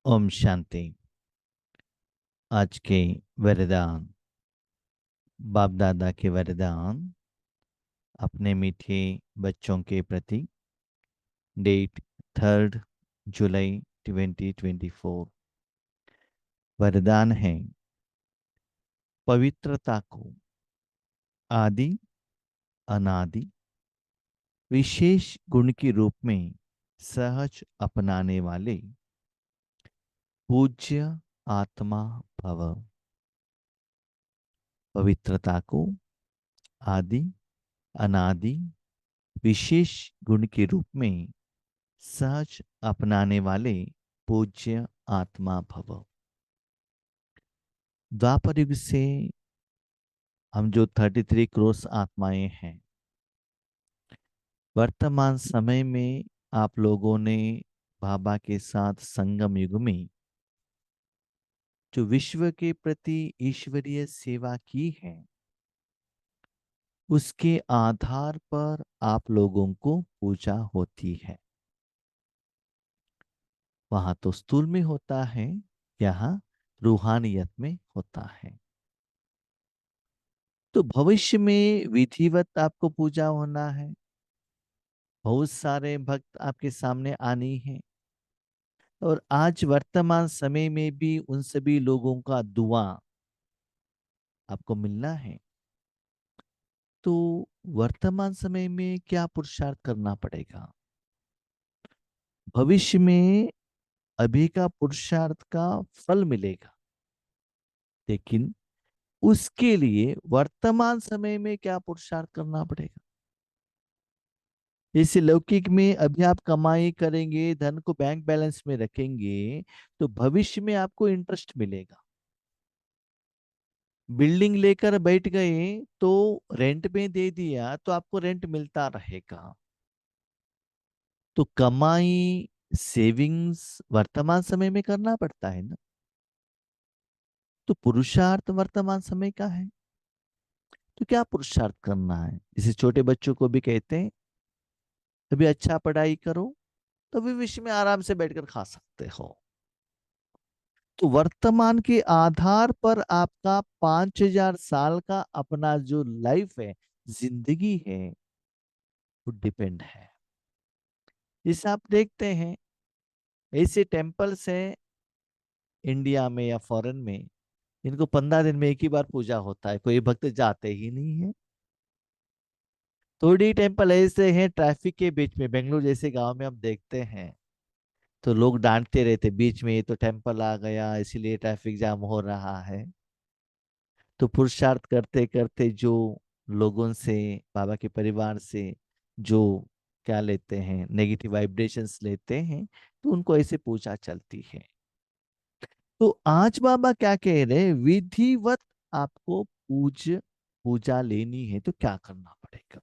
ओम शांति। आज के वरदान, बाप दादा के वरदान अपने मीठे बच्चों के प्रति। डेट 3 जुलाई 2024। वरदान है पवित्रता को आदि अनादि विशेष गुण के रूप में सहज अपनाने वाले पूज्य आत्मा भव। पवित्रता को आदि अनादि विशेष गुण के रूप में सहज अपनाने वाले पूज्य आत्मा भव। द्वापर युग से हम जो 33 करोड़ आत्माएं हैं, वर्तमान समय में आप लोगों ने बाबा के साथ संगम युग में जो विश्व के प्रति ईश्वरीय सेवा की है, उसके आधार पर आप लोगों को पूजा होती है। वहां तो स्थूल में होता है, यहाँ रूहानियत में होता है। तो भविष्य में विधिवत आपको पूजा होना है। बहुत सारे भक्त आपके सामने आनी है और आज वर्तमान समय में भी उन सभी लोगों का दुआ आपको मिलना है। तो वर्तमान समय में क्या पुरुषार्थ करना पड़ेगा? भविष्य में अभी का पुरुषार्थ का फल मिलेगा, लेकिन उसके लिए वर्तमान समय में क्या पुरुषार्थ करना पड़ेगा? जैसे लौकिक में अभी आप कमाई करेंगे, धन को बैंक बैलेंस में रखेंगे, तो भविष्य में आपको इंटरेस्ट मिलेगा। बिल्डिंग लेकर बैठ गए तो रेंट में दे दिया तो आपको रेंट मिलता रहेगा। तो कमाई, सेविंग्स वर्तमान समय में करना पड़ता है ना। तो पुरुषार्थ वर्तमान समय का है। तो क्या पुरुषार्थ करना है? जैसे छोटे बच्चों को भी कहते हैं अभी अच्छा पढ़ाई करो, तो भविष्य में आराम से बैठकर खा सकते हो। तो वर्तमान के आधार पर आपका 5000 साल का अपना जो लाइफ है, जिंदगी है, वो डिपेंड है। जैसे आप देखते हैं ऐसे टेम्पल्स हैं इंडिया में या फॉरेन में, इनको 15 दिन में एक ही बार पूजा होता है, कोई भक्त जाते ही नहीं है। थोड़ी टेम्पल ऐसे हैं ट्रैफिक के बीच में, बेंगलुरु जैसे गांव में हम देखते हैं, तो लोग डांटते रहते बीच में, ये तो टेम्पल आ गया इसीलिए ट्रैफिक जाम हो रहा है। तो पुरुषार्थ करते करते जो लोगों से, बाबा के परिवार से जो क्या लेते हैं, नेगेटिव वाइब्रेशंस लेते हैं, तो उनको ऐसे पूजा चलती है। तो आज बाबा क्या कह रहे हैं? विधिवत आपको पूजा लेनी है तो क्या करना पड़ेगा?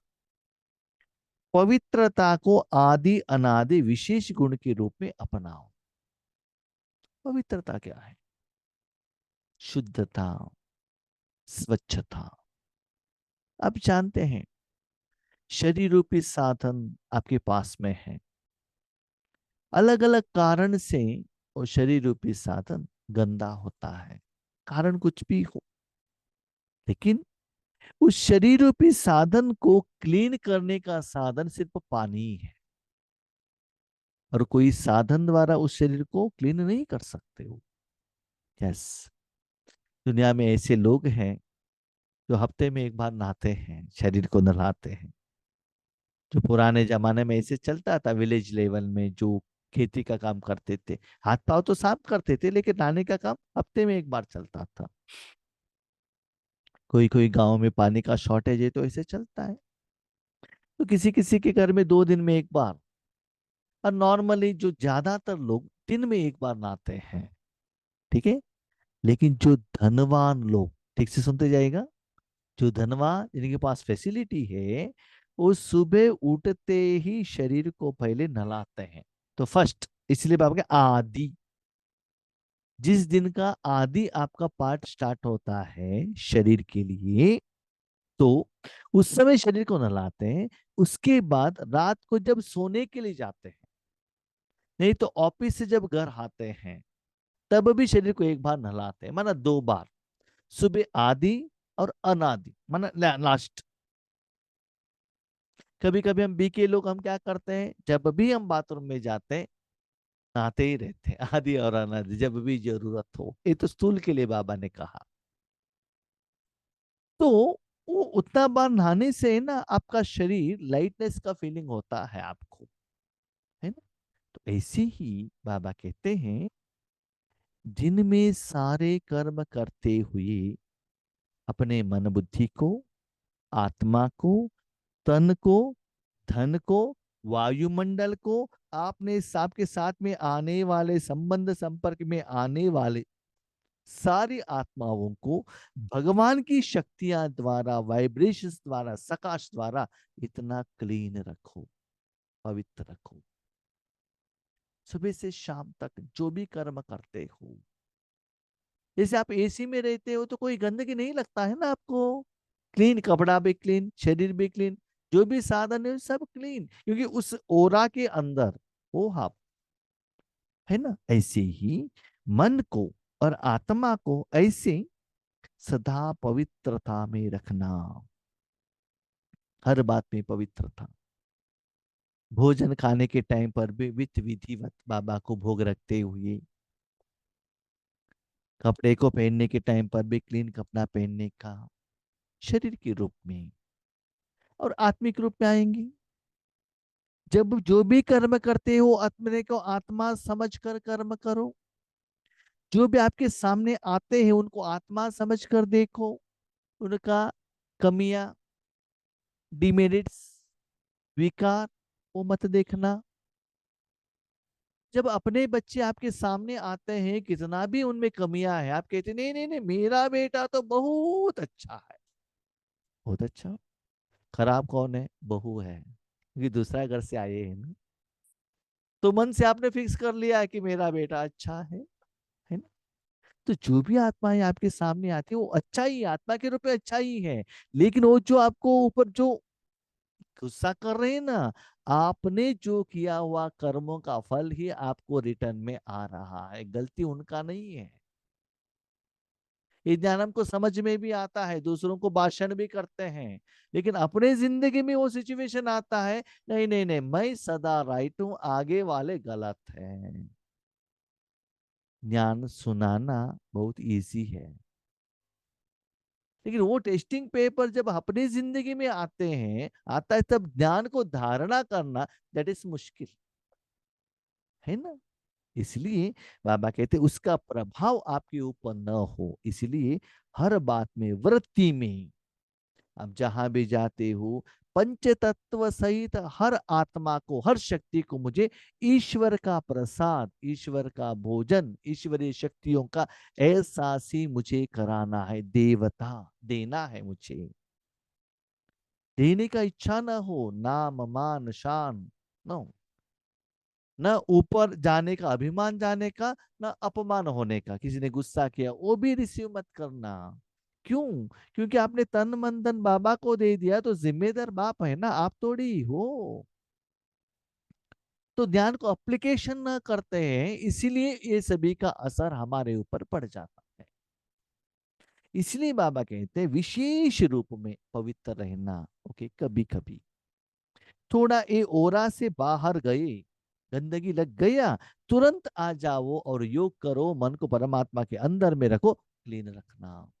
पवित्रता को आदि अनादि विशेष गुण के रूप में अपनाओ। पवित्रता क्या है? शुद्धता, स्वच्छता। आप जानते हैं शरीर रूपी साधन आपके पास में है, अलग अलग कारण से वो शरीर रूपी साधन गंदा होता है, कारण कुछ भी हो, लेकिन उस शरीर रूपी साधन को क्लीन करने का साधन सिर्फ पानी ही है, और कोई साधन द्वारा उस शरीर को क्लीन नहीं कर सकते हो। यस, दुनिया में ऐसे लोग हैं जो हफ्ते में एक बार नहाते हैं, शरीर को नहलाते हैं। जो पुराने जमाने में ऐसे चलता था, विलेज लेवल में जो खेती का काम करते थे, हाथ पांव तो साफ करते थे, लेकिन नहाने का काम हफ्ते में एक बार चलता था। कोई कोई गांव में पानी का शॉर्टेज है तो ऐसे चलता है, तो किसी किसी के घर में 2 दिन में एक बार, और नॉर्मली जो ज्यादातर लोग दिन में एक बार नहाते हैं। ठीक है, लेकिन जो धनवान लोग, ठीक से सुनते जाएगा, जो धनवान जिनके पास फैसिलिटी है, वो सुबह उठते ही शरीर को पहले नहलाते हैं। तो फर्स्ट, इसलिए बाबा के आदि, जिस दिन का आदि आपका पार्ट स्टार्ट होता है शरीर के लिए, तो उस समय शरीर को नहलाते हैं। उसके बाद रात को जब सोने के लिए जाते हैं, नहीं तो ऑफिस से जब घर आते हैं, तब भी शरीर को एक बार नहलाते हैं, माना 2 बार, सुबह आदि और अनादि, माना लास्ट। कभी कभी हम बीके लोग हम क्या करते हैं, जब भी हम बाथरूम में जाते हैं नहाते ही रहते हैं, आदि और अनादि, जब भी जरूरत हो। ये तो स्थूल के लिए बाबा ने कहा। तो वो उतना बार नहाने से ना आपका शरीर लाइटनेस का फीलिंग होता है आपको, है ना। तो ऐसे ही बाबा कहते हैं, जिनमें सारे कर्म करते हुए अपने मन बुद्धि को, आत्मा को, तन को, धन को, वायुमंडल को, आपने आपके साथ में आने वाले, संबंध संपर्क में आने वाले सारी आत्माओं को भगवान की शक्तियां द्वारा, वाइब्रेशंस द्वारा, सकाश द्वारा इतना क्लीन रखो, पवित्र रखो। सुबह से शाम तक जो भी कर्म करते हो, जैसे आप एसी में रहते हो तो कोई गंदगी नहीं लगता है ना आपको, क्लीन कपड़ा भी क्लीन, शरीर भी क्लीन, जो भी साधन है सब क्लीन, क्योंकि उस ओरा के अंदर हो आप, है ना। ऐसे ही मन को और आत्मा को ऐसे सदा पवित्रता में रखना, हर बात में पवित्रता। भोजन खाने के टाइम पर भी विधि विधिवत बाबा को भोग रखते हुए, कपड़े को पहनने के टाइम पर भी क्लीन कपड़ा पहनने का, शरीर के रूप में और आत्मिक रूप में आएंगे। जब जो भी कर्म करते हो अपने को आत्मा समझ कर कर्म करो, जो भी आपके सामने आते हैं उनको आत्मा समझ कर देखो, उनका कमियां, डिमेरिट्स, विकार, वो मत देखना। जब अपने बच्चे आपके सामने आते हैं, कितना भी उनमें कमियां है, आप कहते नहीं नहीं नहीं, मेरा बेटा तो बहुत अच्छा है। बहुत अच्छा। खराब कौन है? बहू है, क्योंकि दूसरा घर से आए हैं ना। तो मन से आपने फिक्स कर लिया है कि मेरा बेटा अच्छा है ना। तो जो भी आत्माएं आपके सामने आती है वो अच्छा ही, आत्मा के रूप में अच्छा ही है। लेकिन वो जो आपको ऊपर जो गुस्सा कर रहे हैं ना, आपने जो किया हुआ कर्मों का फल ही आपको रिटर्न में आ रहा है, गलती उनका नहीं है। ये ज्ञान हमको समझ में भी आता है, दूसरों को भाषण भी करते हैं, लेकिन अपने जिंदगी में वो सिचुएशन आता है, नहीं नहीं नहीं, मैं सदा राइट हूं, आगे वाले गलत हैं। ज्ञान सुनाना बहुत इजी है, लेकिन वो टेस्टिंग पेपर जब अपनी जिंदगी में आते हैं, आता है, तब ज्ञान को धारणा करना दैट इज मुश्किल, है ना। इसलिए बाबा कहते उसका प्रभाव आपके ऊपर न हो, इसलिए हर बात में, वृत्ति में, आप जहां भी जाते हो, पंच तत्व सहित हर आत्मा को, हर शक्ति को मुझे ईश्वर का प्रसाद, ईश्वर का भोजन, ईश्वरीय शक्तियों का एहसास ही मुझे कराना है, देवता देना है मुझे। देने का इच्छा ना हो, नाम मान शान, नो, न ऊपर जाने का, अभिमान जाने का, न अपमान होने का। किसी ने गुस्सा किया वो भी रिसीव मत करना। क्यों? क्योंकि आपने तन मन धन बाबा को दे दिया, तो जिम्मेदार बाप है ना, आप थोड़ी हो। तो ध्यान को अप्लीकेशन न करते हैं, इसीलिए ये सभी का असर हमारे ऊपर पड़ जाता है। इसलिए बाबा कहते हैं विशेष रूप में पवित्र रहना। ओके, कभी कभी थोड़ा ये ओरा से बाहर गए, गंदगी लग गया, तुरंत आ जाओ और योग करो, मन को परमात्मा के अंदर में रखो, क्लीन रखना।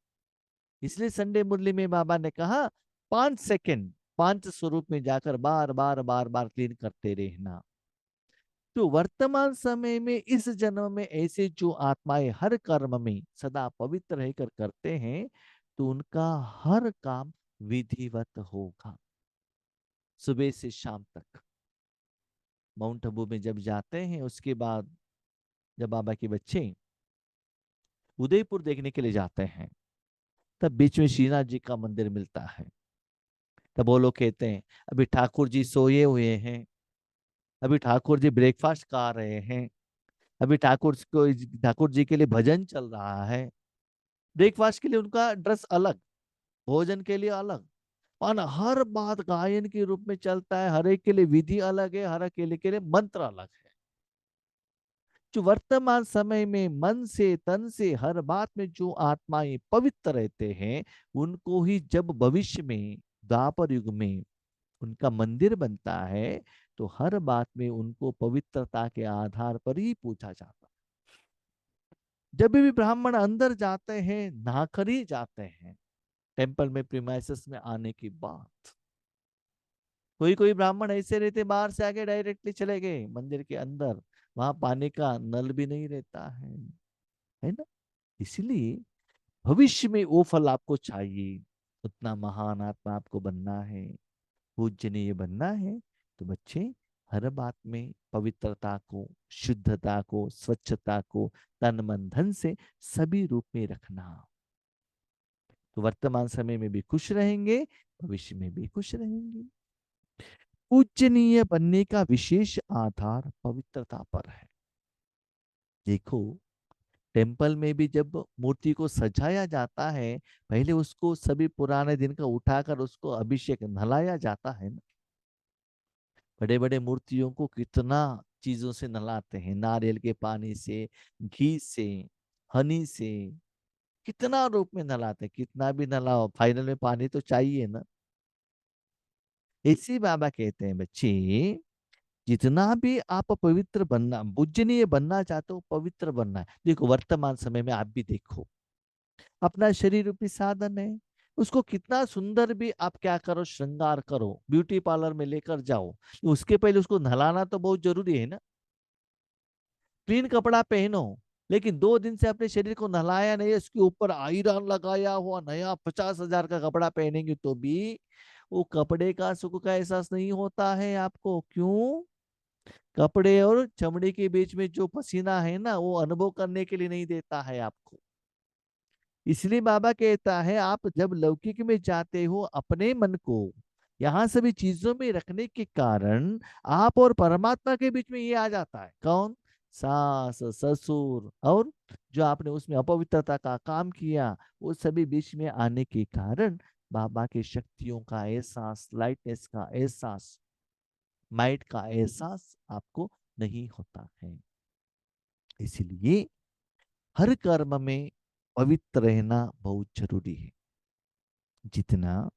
इसलिए संडे मुरली में बाबा ने कहा 5 सेकंड, 5 स्वरूप में जाकर बार बार बार बार क्लीन करते रहना। तो वर्तमान समय में इस जन्म में ऐसे जो आत्माएं हर कर्म में सदा पवित्र रहकर करते हैं, तो उनका हर काम विधिवत होगा, सुबह से शाम तक। माउंट आबू में जब जाते हैं, उसके बाद जब बाबा के बच्चे उदयपुर देखने के लिए जाते हैं, तब बीच में श्रीनाथ जी का मंदिर मिलता है। तब वो लोग कहते हैं अभी ठाकुर जी सोए हुए हैं, अभी ठाकुर जी ब्रेकफास्ट खा रहे हैं, अभी ठाकुर जी के लिए भजन चल रहा है। ब्रेकफास्ट के लिए उनका ड्रेस अलग, भोजन के लिए अलग, और हर बात गायन के रूप में चलता है, हर एक के लिए विधि अलग है, हर एक के लिए मंत्र अलग है। जो वर्तमान समय में मन से तन से हर बात में जो आत्माएं पवित्र रहते हैं, उनको ही जब भविष्य में द्वापर युग में उनका मंदिर बनता है, तो हर बात में उनको पवित्रता के आधार पर ही पूछा जाता है। जब भी ब्राह्मण अंदर जाते हैं, नहाकर ही जाते हैं टेम्पल में, प्रीमाइसेस में आने की बात। कोई कोई ब्राह्मण ऐसे रहते, बाहर से आके डायरेक्टली चले गए मंदिर के अंदर, वहां पानी का नल भी नहीं रहता है ना। इसलिए भविष्य में वो फल आपको चाहिए, उतना महान आत्मा आपको बनना है, पूजनीय बनना है, तो बच्चे हर बात में पवित्रता को, शुद्धता को, स्वच्छता को तन मन धन से सभी रूप में रखना। तो वर्तमान समय में भी खुश रहेंगे, भविष्य में भी खुश रहेंगे। पूजनीय बनने का विशेष आधार पवित्रता पर है। देखो, टेम्पल में भी जब मूर्ति को सजाया जाता है, पहले उसको सभी पुराने दिन का उठाकर उसको अभिषेक नहलाया जाता है ना। बड़े बड़े मूर्तियों को कितना चीजों से नहलाते हैं, नारियल के पानी से, घी से, हनी से, कितना रूप में नहलाते हैं। कितना भी नहलाओ, फाइनल में पानी तो चाहिए ना। इसी बाबा कहते हैं, बच्चे जितना भी आप पवित्र बनना, पूजनीय बनना चाहते हो, पवित्र बनना है। देखो वर्तमान समय में आप भी देखो, अपना शरीर रूपी साधन है, उसको कितना सुंदर भी आप क्या करो, श्रृंगार करो, ब्यूटी पार्लर में लेकर जाओ, उसके पहले उसको नहलाना तो बहुत जरूरी है ना। क्लीन कपड़ा पहनो, लेकिन 2 दिन से अपने शरीर को नहलाया नहीं, उसके ऊपर आयरन लगाया हुआ नया 50,000 का कपड़ा पहनेंगे तो भी वो कपड़े का सुख का एहसास नहीं होता है आपको। क्यों? कपड़े और चमड़ी के बीच में जो पसीना है ना, वो अनुभव करने के लिए नहीं देता है आपको। इसलिए बाबा कहता है, आप जब लौकिक में जाते हो, अपने मन को यहाँ सभी चीजों में रखने के कारण आप और परमात्मा के बीच में ये आ जाता है। कौन? सास ससुर, और जो आपने उसमें अपवित्रता का काम किया, वो सभी बीच में आने के कारण बाबा की शक्तियों का एहसास, लाइटनेस का एहसास, माइट का एहसास आपको नहीं होता है। इसलिए हर कर्म में पवित्र रहना बहुत जरूरी है। जितना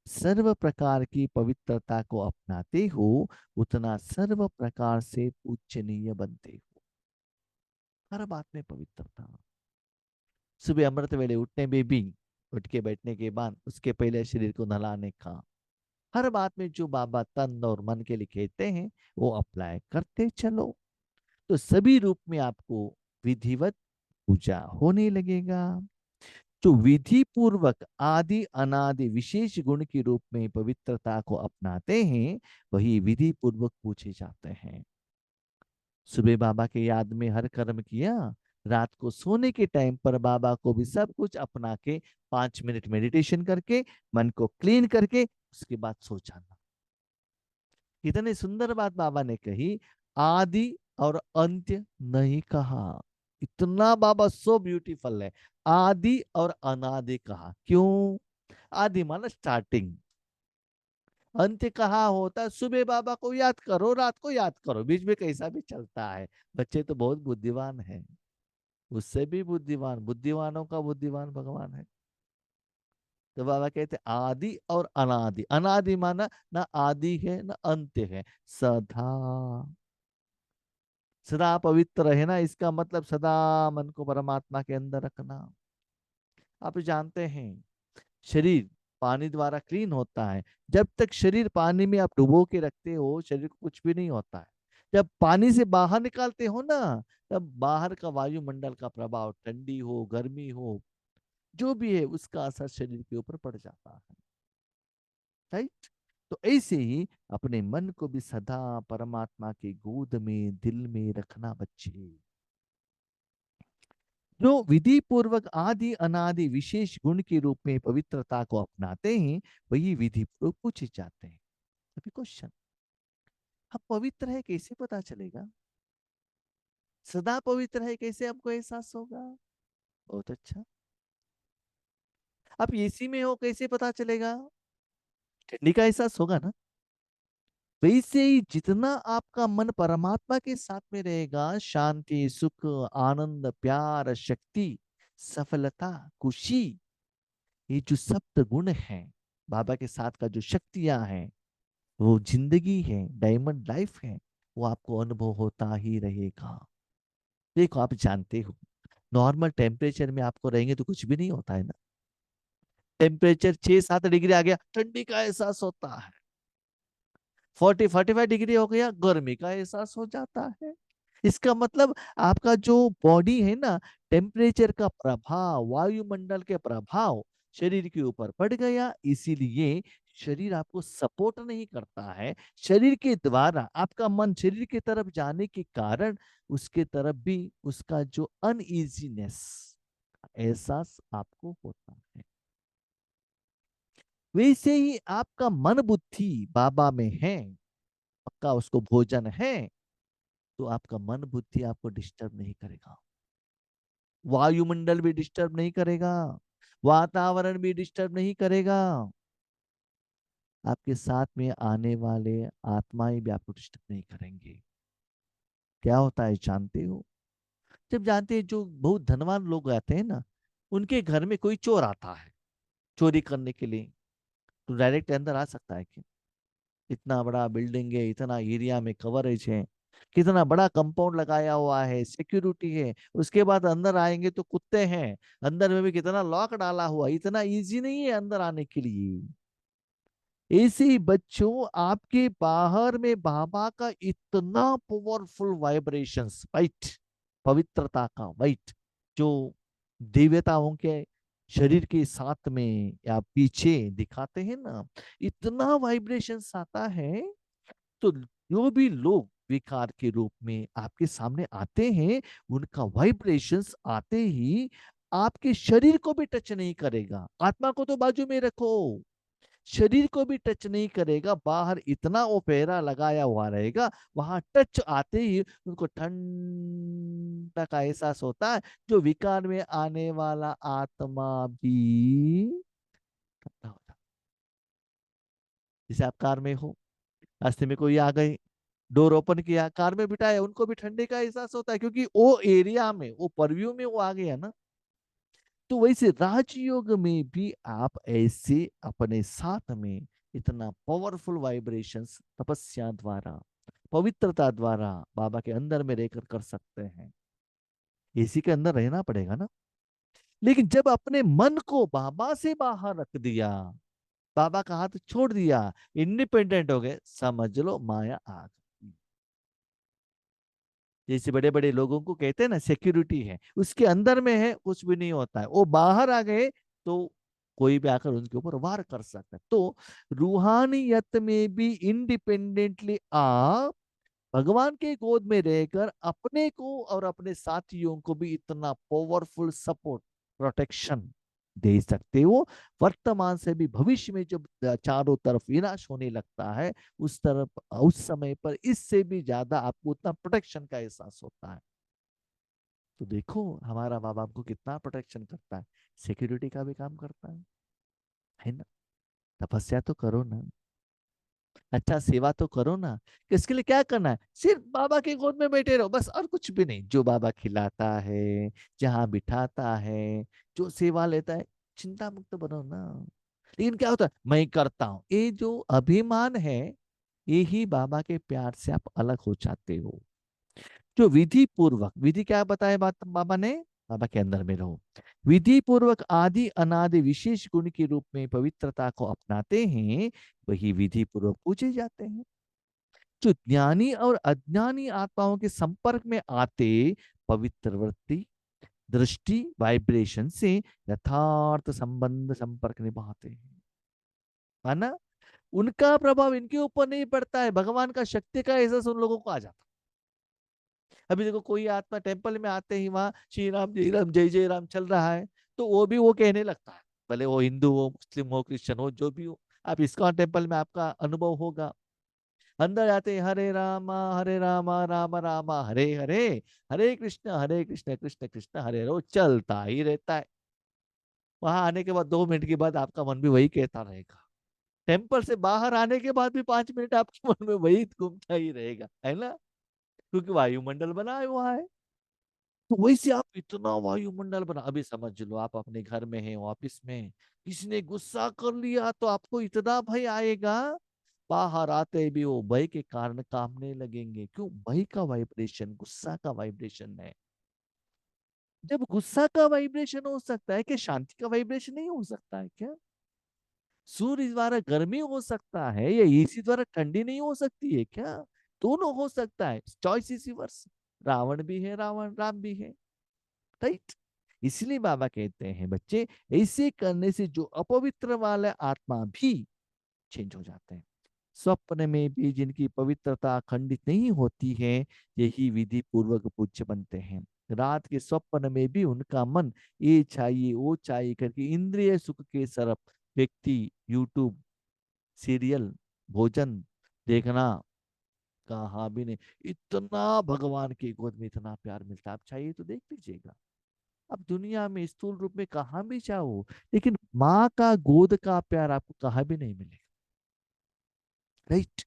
सर्व प्रकार की पवित्रता को अपनाते हो, उतना सर्व प्रकार से पूजनीय बनते हो। हर बात में पवित्रता। सुबह अमृत वेले उठने में भी, उठ के बैठने के बाद उसके पहले शरीर को नहलाने का, हर बात में जो बाबा तन और मन के लिए कहते हैं, वो अप्लाई करते चलो, तो सभी रूप में आपको विधिवत पूजा होने लगेगा। जो विधि पूर्वक आदि अनादि विशेष गुण के रूप में पवित्रता को अपनाते हैं, वही विधि पूर्वक पूछे जाते हैं। सुबह बाबा के याद में हर कर्म किया, रात को सोने के टाइम पर बाबा को भी सब कुछ अपना के 5 मिनट मेडिटेशन करके मन को क्लीन करके उसके बाद सो जाना। कितनी सुंदर बात बाबा ने कही, आदि और अंत्य नहीं कहा। इतना बाबा सो ब्यूटीफुल है। आदि और अनादि कहा, क्यों? आदि माना स्टार्टिंग, अंत्य कहा होता है सुबह बाबा को याद करो, रात को याद करो, बीच में कैसा भी चलता है। बच्चे तो बहुत बुद्धिमान है, उससे भी बुद्धिमान, बुद्धिमानों का बुद्धिमान भगवान है। तो बाबा कहते आदि और अनादि, अनादि माना ना आदि है ना अंत्य है, सदा। सदा पवित्र है ना, इसका मतलब सदा मन को परमात्मा के अंदर रखना। आप जानते हैं, शरीर पानी द्वारा क्लीन होता है। जब तक शरीर पानी में आप डुबो के रखते हो, शरीर को कुछ भी नहीं होता है। जब पानी से बाहर निकालते हो ना, तब बाहर का वायुमंडल का प्रभाव, ठंडी हो गर्मी हो जो भी है, उसका असर शरीर के ऊपर पड़ जाता है। राइट? तो ऐसे ही अपने मन को भी सदा परमात्मा की गोद में, दिल में रखना बच्चे। जो विधि पूर्वक आदि अनादि विशेष गुण के रूप में पवित्रता को अपनाते हैं, वही विधि पूर्वक पूछे जाते हैं। अभी क्वेश्चन, हम पवित्र है कैसे पता चलेगा? सदा पवित्र है कैसे हमको एहसास होगा? बहुत अच्छा। आप एसी में हो कैसे पता चलेगा? ठंडी का एहसास होगा ना। वैसे ही जितना आपका मन परमात्मा के साथ में रहेगा, शांति, सुख, आनंद, प्यार, शक्ति, सफलता, खुशी, ये जो सप्त गुण हैं, बाबा के साथ का जो शक्तियां हैं, वो जिंदगी है, डायमंड लाइफ है, वो आपको अनुभव होता ही रहेगा। देखो, आप जानते हो नॉर्मल टेम्परेचर में आपको रहेंगे तो कुछ भी नहीं होता है ना। टेम्परेचर 6-7 डिग्री आ गया, ठंडी का एहसास होता है। 40-45 डिग्री हो गया, गर्मी का एहसास हो जाता है। इसका मतलब आपका जो बॉडी है ना, टेम्परेचर का प्रभाव, वायुमंडल के प्रभाव शरीर के ऊपर पड़ गया, इसीलिए शरीर आपको सपोर्ट नहीं करता है। शरीर के द्वारा आपका मन शरीर की तरफ जाने के कारण उसके तरफ भी उसका जो अनईजीनेस एहसास आपको होता है। वैसे ही आपका मन बुद्धि बाबा में है, पक्का उसको भोजन है, तो आपका मन बुद्धि आपको डिस्टर्ब नहीं करेगा। वायुमंडल भी डिस्टर्ब नहीं करेगा, वातावरण भी डिस्टर्ब नहीं करेगा, आपके साथ में आने वाले आत्माएं भी आपको डिस्टर्ब नहीं करेंगे। क्या होता है जानते हो? जब जानते हैं जो बहुत धनवान लोग आते हैं ना, उनके घर में कोई चोर आता है चोरी करने के लिए, तो डायरेक्ट अंदर आ सकता है क्या? इतना बड़ा बिल्डिंग है, इतना एरिया में कवरेज है, कितना बड़ा कंपाउंड लगाया हुआ है, सिक्योरिटी है, उसके बाद अंदर आएंगे तो कुत्ते हैं, अंदर में भी कितना लॉक डाला हुआ, इतना इजी नहीं है अंदर आने के लिए। ऐसे ही बच्चों, आपके बाहर में बाबा का इतना पावरफुल वाइब्रेशंस, वाइट, पवित्रता का वाइट, जो दिव्यताओं के शरीर के साथ में या पीछे दिखाते हैं ना, इतना वाइब्रेशंस आता है। तो जो भी लोग विकार के रूप में आपके सामने आते हैं, उनका वाइब्रेशंस आते ही आपके शरीर को भी टच नहीं करेगा। आत्मा को तो बाजू में रखो, शरीर को भी टच नहीं करेगा, बाहर इतना ओपेरा लगाया हुआ रहेगा, वहां टच आते ही उनको ठंडा का एहसास होता है, जो विकार में आने वाला आत्मा भी ठंडा होता है। जैसे आप कार में हो, रास्ते में कोई आ गए, डोर ओपन किया, कार में बिठाया, उनको भी ठंडे का एहसास होता है, क्योंकि वो एरिया में, वो परव्यू में वो आ गया ना। तो वैसे राजयोग में भी आप ऐसे अपने साथ में इतना पावरफुल वाइब्रेशंस तपस्या द्वारा, पवित्रता द्वारा बाबा के अंदर में रहकर कर सकते हैं। एसी के अंदर रहना पड़ेगा ना। लेकिन जब अपने मन को बाबा से बाहर रख दिया, बाबा का हाथ छोड़ दिया, इंडिपेंडेंट हो गए, समझ लो माया आ गई। जैसे बड़े बड़े लोगों को कहते हैं ना सिक्योरिटी है, उसके अंदर में है, कुछ भी नहीं होता है, वो बाहर आ गए तो कोई भी आकर उनके ऊपर वार कर सकता है। तो रूहानियत में भी इंडिपेंडेंटली आप भगवान के गोद में रहकर अपने को और अपने साथियों को भी इतना पावरफुल सपोर्ट, प्रोटेक्शन दे सकते हो। वर्तमान से भी भविष्य में जब चारों तरफ विनाश होने लगता है, उस तरफ उस समय पर इससे भी ज्यादा आपको उतना प्रोटेक्शन का एहसास होता है। तो देखो हमारा बाबा आपको कितना प्रोटेक्शन करता है, सिक्योरिटी का भी काम करता है ना। तपस्या तो करो ना, अच्छा सेवा तो करो ना। इसके लिए क्या करना है? सिर्फ बाबा के गोद में बैठे रहो बस, और कुछ भी नहीं। जो बाबा खिलाता है, जहाँ बिठाता है, जो सेवा लेता है, चिंता मुक्त बनो ना। लेकिन क्या होता है, मैं करता हूं, ये जो अभिमान है, ये ही बाबा के प्यार से आप अलग हो जाते हो। जो विधि पूर्वक, विधि क्या बताया बात बाबा ने, बाबा के अंदर में रहो, विधि पूर्वक आदि अनादि विशेष गुण के रूप में पवित्रता को अपनाते हैं, वही विधि पूर्वक पूजे जाते हैं। जो ज्ञानी और अज्ञानी आत्माओं के संपर्क में आते, पवित्र वृत्ति, दृष्टि, वाइब्रेशन से यथार्थ संबंध संपर्क निभाते हैं, है ना। उनका प्रभाव इनके ऊपर नहीं पड़ता है, भगवान का शक्ति का एहसास उन लोगों को आ जाता है। अभी देखो कोई आत्मा टेम्पल में आते ही वहां श्री राम जय जय राम चल रहा है, तो वो भी वो कहने लगता है, भले वो हिंदू हो, मुस्लिम हो, क्रिश्चियन हो, जो भी हो। आप इस्कॉन टेम्पल में आपका अनुभव होगा, अंदर जाते ही हरे रामा राम रामा हरे हरे, हरे कृष्ण कृष्ण कृष्ण हरे हरे, वो चलता ही रहता है। वहां आने के बाद 2 मिनट के बाद आपका मन भी वही कहता रहेगा। टेम्पल से बाहर आने के बाद भी 5 मिनट आपके मन में वही घूमता ही रहेगा, है ना, क्योंकि वायुमंडल बना हुआ है। तो वैसे आप इतना वायुमंडल बना, अभी समझ लो आप अपने घर में हैं, ऑफिस में, किसी ने गुस्सा कर लिया तो आपको इतना भय आएगा, बाहर आते भी वो भय के कारण कांपने लगेंगे। क्यों? भय का वाइब्रेशन, गुस्सा का वाइब्रेशन है। जब गुस्सा का वाइब्रेशन हो सकता है, क्या शांति का वाइब्रेशन नहीं हो सकता है क्या? सूर्य द्वारा गर्मी हो सकता है या एसी द्वारा ठंडी नहीं हो सकती है क्या? दोनों हो सकता है, चॉइस इज योर्स। रावण भी है, रावण राम भी है, राइट। इसलिए बाबा कहते हैं बच्चे, ऐसे करने से जो अपवित्र वाले आत्मा भी चेंज हो जाते हैं। स्वप्न में भी जिनकी पवित्रता खंडित नहीं होती है, यही विधि पूर्वक पूज्य बनते हैं। रात के स्वप्न में भी उनका मन ये चाहिए वो चाहिए करके इंद्रिय सुख के सरप व्यक्ति यूट्यूब, सीरियल, भोजन देखना कहाँ भी नहीं। इतना भगवान की गोद में इतना प्यार मिलता है, आप चाहिए तो देख लीजिएगा। अब दुनिया में स्थूल रूप में कहाँ भी जाओ, लेकिन माँ का गोद का प्यार आपको कहाँ भी नहीं मिलेगा, राइट।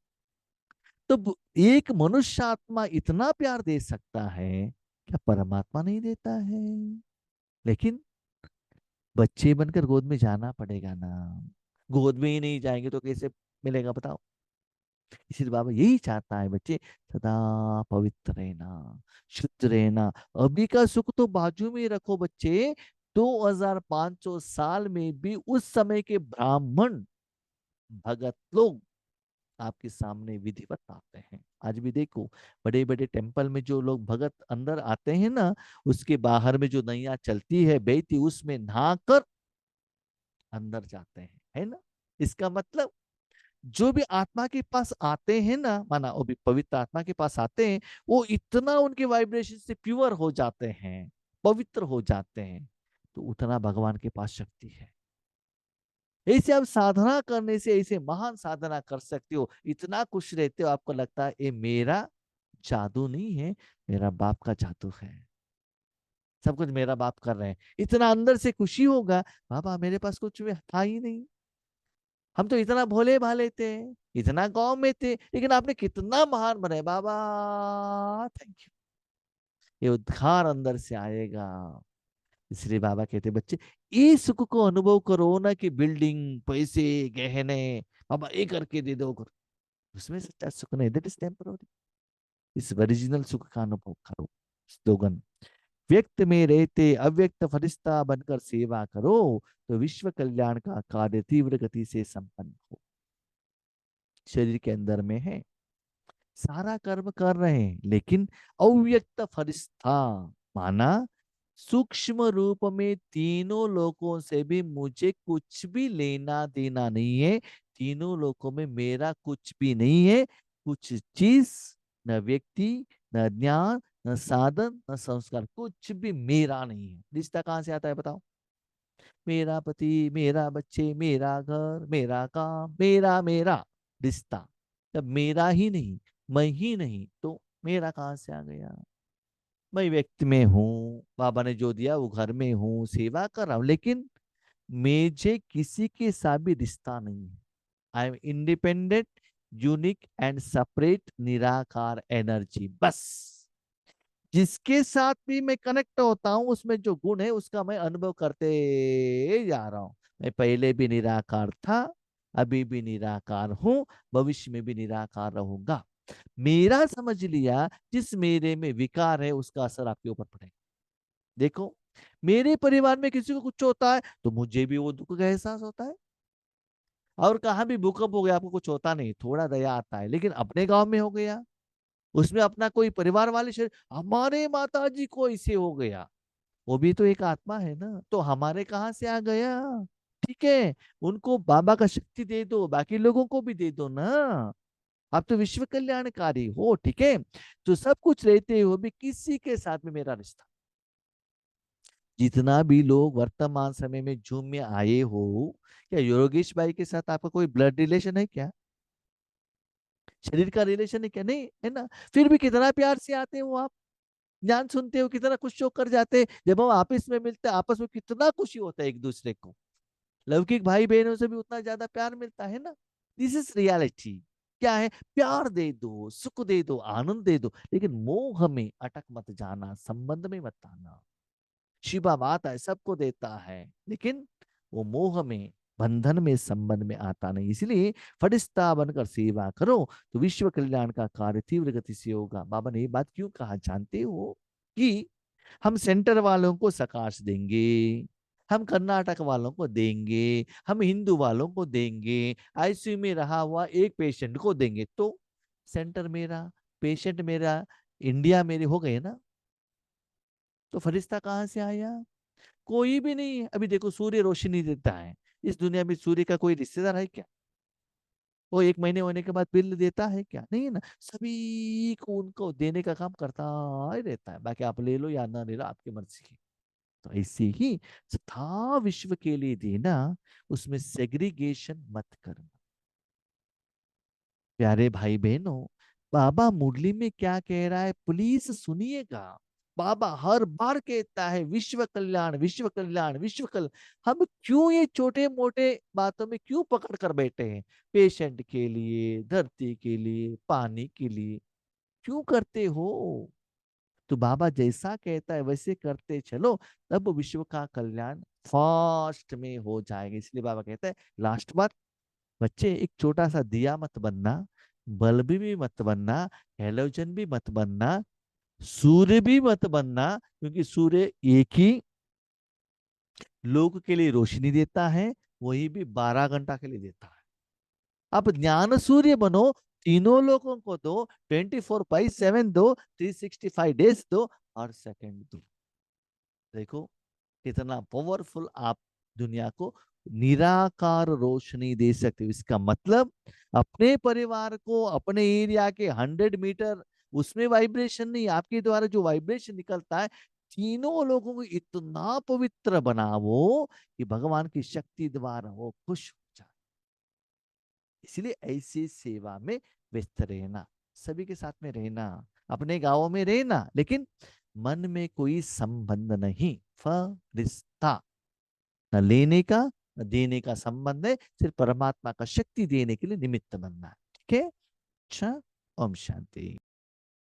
तो एक मनुष्य आत्मा इतना प्यार दे सकता है, क्या परमात्मा नहीं देता है? लेकिन बच्चे बनकर गोद में जाना पड़ेगा ना। गोद में ही नहीं जाएंगे तो कैसे मिलेगा बताओ। इसलिए बाबा यही चाहता है बच्चे, सदा पवित्र रहना, शुद्ध रहना। अभी का सुख तो बाजू में ही रखो बच्चे, 2500 साल में भी उस समय के ब्राह्मण भगत लोग आपके सामने विधिवत आते हैं। आज भी देखो, बड़े बड़े टेम्पल में जो लोग भगत अंदर आते हैं ना, उसके बाहर में जो नैया चलती है बेहती, उसमें नहाकर अंदर जाते हैं, है ना। इसका मतलब जो भी आत्मा के पास आते हैं ना, माना वो भी पवित्र आत्मा के पास आते हैं, वो इतना उनके वाइब्रेशन से प्योर हो जाते हैं, पवित्र हो जाते हैं, तो उतना भगवान के पास शक्ति है। ऐसे आप साधना करने से ऐसे महान साधना कर सकते हो, इतना खुश रहते हो, आपको लगता है ये मेरा जादू नहीं है, मेरा बाप का जादू है, सब कुछ मेरा बाप कर रहे हैं। इतना अंदर से खुशी होगा, बाबा मेरे पास कुछ भी था ही नहीं, हम तो इतना भोले भाले थे, इतना गांव में थे, लेकिन आपने कितना महान बनाया बाबा, थैंक यू। ये उद्धार अंदर से आएगा। इसलिए बाबा कहते बच्चे, ये सुख को अनुभव करो ना कि बिल्डिंग, पैसे, गहने बाबा ये करके दे दो, उसमें सच्चा सुख नहीं, दैट इज टेम्पररी। इस ओरिजिनल सुख का अनुभव करो। स्लोगन, व्यक्त में रहते अव्यक्त फरिश्ता बनकर सेवा करो, तो विश्व कल्याण का कार्य तीव्र गति से संपन्न हो। शरीर के अंदर में है, सारा कर्म कर रहे हैं, लेकिन अव्यक्त फरिश्ता माना सूक्ष्म रूप में तीनों लोकों से भी मुझे कुछ भी लेना देना नहीं है, तीनों लोकों में मेरा कुछ भी नहीं है, कुछ चीज, न व्यक्ति, न ज्ञान, न साधन, न संस्कार, कुछ भी मेरा नहीं है। रिश्ता कहाँ से आता है बताओ? मेरा पति, मेरा बच्चे, मेरा घर, मेरा काम, मेरा मेरा रिश्ता। जब मेरा ही नहीं, मैं ही नहीं, तो मेरा कहाँ से आ गया? मैं व्यक्ति में हूँ, बाबा ने जो दिया वो घर में हूँ, सेवा कर रहा हूँ, लेकिन मुझे किसी के साथ भी रिश्ता नहीं है। I am independent, unique and separate निराकार एनर्जी, बस। जिसके साथ भी मैं कनेक्ट होता हूँ, उसमें जो गुण है उसका मैं अनुभव करते जा रहा हूँ। मैं पहले भी निराकार था, अभी भी निराकार हूँ, भविष्य में भी निराकार रहूंगा। मेरा समझ लिया, जिस मेरे में विकार है उसका असर आपके ऊपर पड़ेगा। देखो, मेरे परिवार में किसी को कुछ होता है तो मुझे भी वो दुख का एहसास होता है। और कहाँ भी भूकंप हो गया, आपको कुछ होता नहीं, थोड़ा दया आता है, लेकिन अपने गांव में हो गया, उसमें अपना कोई परिवार वाले शरीर, हमारे माता जी को इसे हो गया, वो भी तो एक आत्मा है ना, तो हमारे कहाँ से आ गया? ठीक है, उनको बाबा का शक्ति दे दो, बाकी लोगों को भी दे दो ना। आप तो विश्व कल्याणकारी हो, ठीक है। तो सब कुछ रहते हुए भी किसी के साथ में मेरा रिश्ता, जितना भी लोग वर्तमान समय में जूम में आए हो, क्या योगेश भाई के साथ आपका कोई ब्लड रिलेशन है क्या? शरीर का रिलेशन है क्या? नहीं है ना। फिर भी कितना प्यार से आते हो आप, ज्ञान सुनते हो, कितना खुश होकर जाते हैं। जब हम आपस में मिलते हैं, आपस में कितना खुशी होता है एक दूसरे को। लौकिक भाई बहनों से भी उतना ज्यादा प्यार मिलता है ना। This is reality. क्या है? प्यार दे दो, सुख दे दो, आनंद दे दो, लेकिन मोह में अटक मत जाना, संबंध में मत आना। शिवा माता है, सबको देता है, लेकिन वो मोह में, बंधन में, संबंध में आता नहीं। इसलिए फरिश्ता बनकर सेवा करो तो विश्व कल्याण का कार्य तीव्र गति से होगा। बाबा ने ये बात क्यों कहा जानते हो? कि हम सेंटर वालों को सकाश देंगे, हम कर्नाटक वालों को देंगे, हम हिंदू वालों को देंगे, आईसीयू में रहा हुआ एक पेशेंट को देंगे, तो सेंटर मेरा, पेशेंट मेरा, इंडिया मेरे हो गए ना। तो फरिश्ता कहाँ से आया? कोई भी नहीं है। अभी देखो, सूर्य रोशनी देता है, इस दुनिया में सूर्य का कोई रिश्तेदार है क्या? वो एक महीने होने के बाद बिल देता है क्या? नहीं है ना। सभी को उनको देने का काम करता ही रहता है, बाकी आप ले लो या ना ले लो, आपकी मर्जी की। तो ऐसे ही सथा विश्व के लिए देना, उसमें सेग्रीगेशन मत करना। प्यारे भाई बहनों, बाबा मुरली में क्या कह रहा है प्लीज सुनिएगा। बाबा हर बार कहता है विश्व कल्याण, विश्व कल्याण, विश्व कल्याण। हम क्यों ये छोटे मोटे बातों में क्यों पकड़ कर बैठे हैं? पेशेंट के लिए, धरती के लिए, पानी के लिए क्यों करते हो? तो बाबा जैसा कहता है वैसे करते चलो, तब विश्व का कल्याण फास्ट में हो जाएगा। इसलिए बाबा कहता है लास्ट बात, बच्चे एक छोटा सा दिया मत बनना, बल्ब भी मत बनना, हेलोजन भी मत बनना, सूर्य भी मत बनना, क्योंकि सूर्य एक ही लोक के लिए रोशनी देता है, वही भी 12 घंटा के लिए देता है। आप ज्ञान सूर्य बनो, तीनों लोगों को दो, 24/7 दो, 365 डेज दो, हर सेकंड दो। देखो कितना पावरफुल आप दुनिया को निराकार रोशनी दे सकते हो। इसका मतलब अपने परिवार को, अपने एरिया के 100 मीटर, उसमें वाइब्रेशन नहीं, आपके द्वारा जो वाइब्रेशन निकलता है, तीनों लोगों को इतना पवित्र बनाओ कि भगवान की शक्ति द्वारा वो खुश हो जाए। इसलिए ऐसी सेवा में व्यस्त रहना, सभी के साथ में रहना, अपने गांवों में रहना, लेकिन मन में कोई संबंध नहीं, फरिश्ता। न लेने का न देने का संबंध है, सिर्फ परमात्मा का शक्ति देने के लिए निमित्त बनना है। ठीक है। अच्छा। ओम शांति।